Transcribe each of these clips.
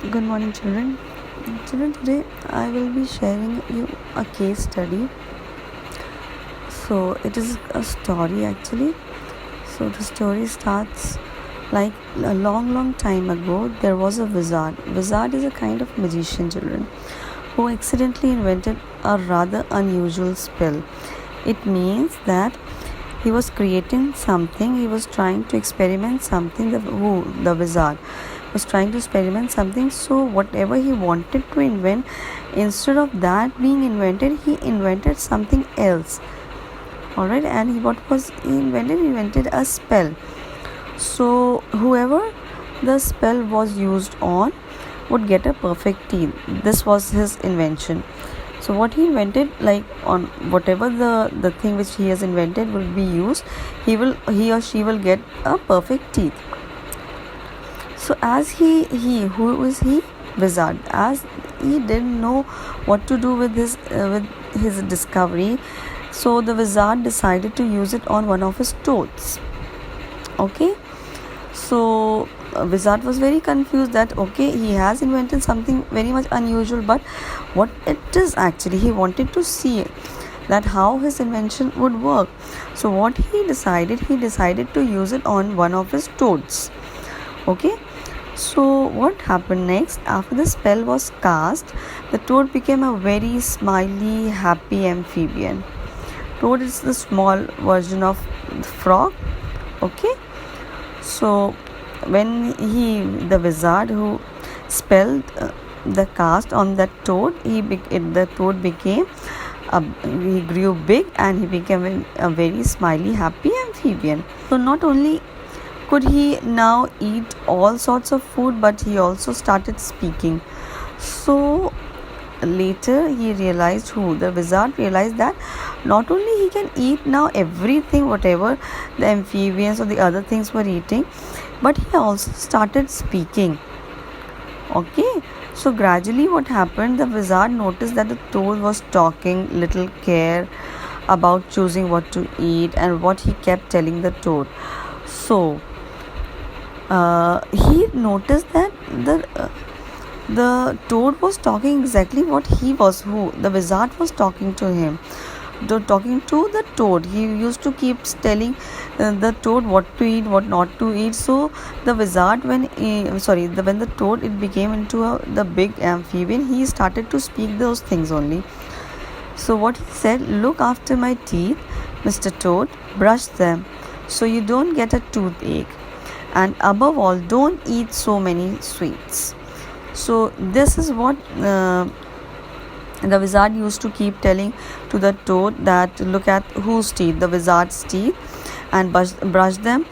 Good morning, children. Children, today I will be sharing you a case study. So, it is a story actually. So, the story starts like a long time ago. There was a wizard. Wizard is a kind of magician, children, who accidentally invented a rather unusual spell. It means that he was creating something, he was trying to experiment something. The wizard was trying to experiment something, so whatever he wanted to invent, instead of that being invented, he invented something else. All right, and what was he invented? He invented a spell. So whoever the spell was used on would get a perfect teeth. This was his invention. So what he invented, like on whatever the thing which he has invented will be used, he or she will get a perfect teeth. So as he who is he? Wizard. As he didn't know what to do with his discovery, so the wizard decided to use it on one of his toads. Okay, so wizard was very confused that okay, he has invented something very much unusual, but what it is actually, he wanted to see that how his invention would work. So what he decided to use it on one of his toads. Okay, so what happened next? After the spell was cast, the toad became a very smiley, happy amphibian. Toad is the small version of the frog. Okay, so when the wizard who spelled the cast on that toad, the toad became he grew big and he became a very smiley, happy amphibian. So not only could he now eat all sorts of food, but he also started speaking. So later the wizard realized that not only he can eat now everything whatever the amphibians or the other things were eating, but he also started speaking. Okay, so gradually what happened, the wizard noticed that the toad was talking little care about choosing what to eat and what he kept telling the toad. So he noticed that the toad was talking exactly what the wizard was talking to him, talking to the toad. He used to keep telling the toad what to eat, what not to eat. So the wizard, when the toad it became into the big amphibian, he started to speak those things only. So what he said, look after my teeth, Mr. Toad, brush them so you don't get a toothache, and above all, don't eat so many sweets. So this is what the wizard used to keep telling to the toad, that look at whose teeth, the wizard's teeth, and brush them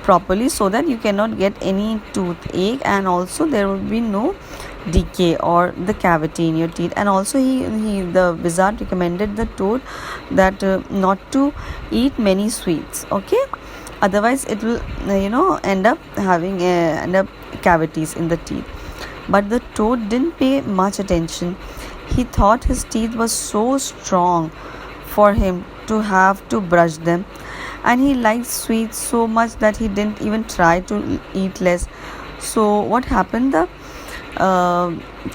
properly so that you cannot get any toothache, and also there will be no decay or the cavity in your teeth. And also the wizard recommended the toad that not to eat many sweets. Okay, otherwise it will end up having cavities in the teeth. But the toad didn't pay much attention. He thought his teeth were so strong for him to have to brush them, and he liked sweets so much that he didn't even try to eat less. So what happened, the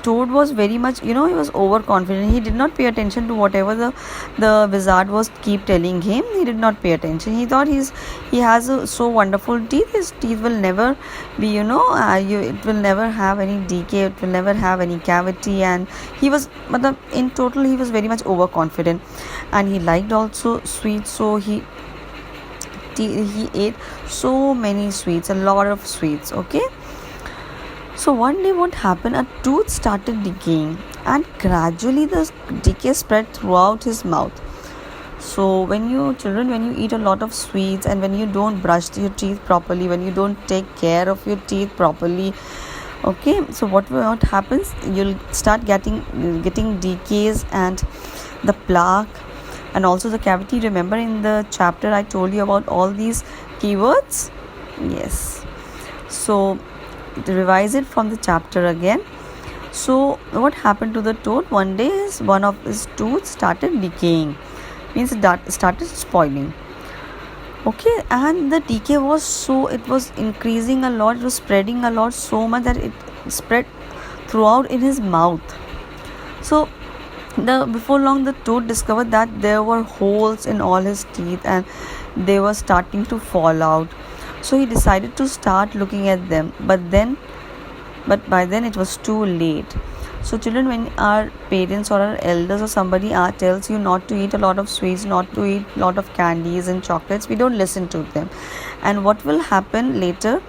toad was very much, he was overconfident. He did not pay attention to whatever the wizard was keep telling him. He did not pay attention. He thought he has so wonderful teeth. His teeth will never be, it will never have any decay, it will never have any cavity. And he was, but in total he was very much overconfident, and he liked also sweets. So he ate so many sweets, a lot of sweets. Okay, so one day what happened, a tooth started decaying, and gradually the decay spread throughout his mouth. So when you eat a lot of sweets, and when you don't brush your teeth properly, when you don't take care of your teeth properly, okay, so what happens, you'll start getting decays and the plaque and also the cavity. Remember in the chapter I told you about all these keywords? Yes. So revise it from the chapter again. So what happened to the toad? One day one of his tooth started decaying, means it started spoiling. Okay, and the decay was increasing a lot, it was spreading a lot, so much that it spread throughout in his mouth. So before long the toad discovered that there were holes in all his teeth and they were starting to fall out. So he decided to start looking at them, but by then it was too late. So children, when our parents or our elders or somebody tells you not to eat a lot of sweets, not to eat a lot of candies and chocolates, we don't listen to them. And what will happen later?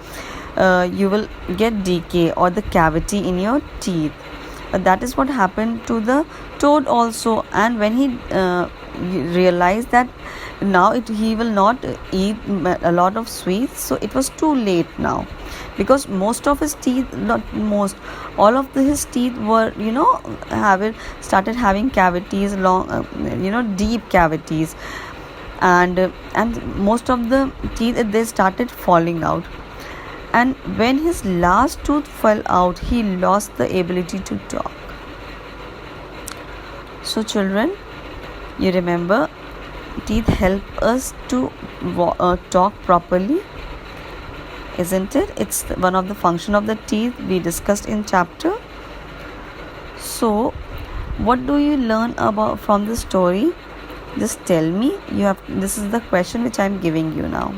You will get decay or the cavity in your teeth. That is what happened to the toad also. And when he realized that now he will not eat a lot of sweets, so it was too late now, because most of his teeth, not most, all of his teeth were started having cavities, long deep cavities, and most of the teeth, they started falling out. And when his last tooth fell out, he lost the ability to talk. So children, you remember, teeth help us to talk properly, isn't it? It's one of the function of the teeth we discussed in chapter. So what do you learn about from the story? Just tell me. This is the question which I am giving you now.